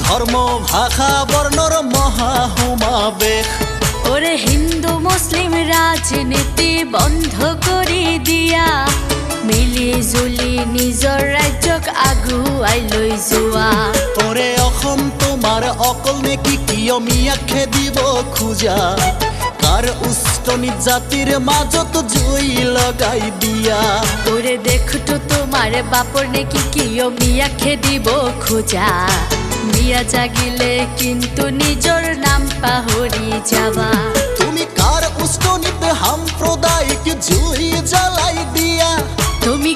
ধর্ম ভাষা বর্ণর মহাহুমাবেশ ওরে হিন্দু মুসলিম রাজনীতি বন্ধ কৰি দিয়া মিলি জুলি নিজৰ ৰাজ্যক আগুৱাই লৈ যোৱা ওরে অসম তোমার অকল নেকি কিয়মিয়া খেদিব খোজা কার উষ্টনি জাতির মাজত জুই লগাই দিয়া ওরে দেখতো তোমাৰ বাপৰ নেকি কিয়মিয়া খেদিব খোজা মিয়া জাগিলে কিন্তু নিজৰ নাম পাহৰি যাবা তুমি কার উষ্টনিতে সাম্প্রদায়িক জুই জ্বালাই দিয়া তুমি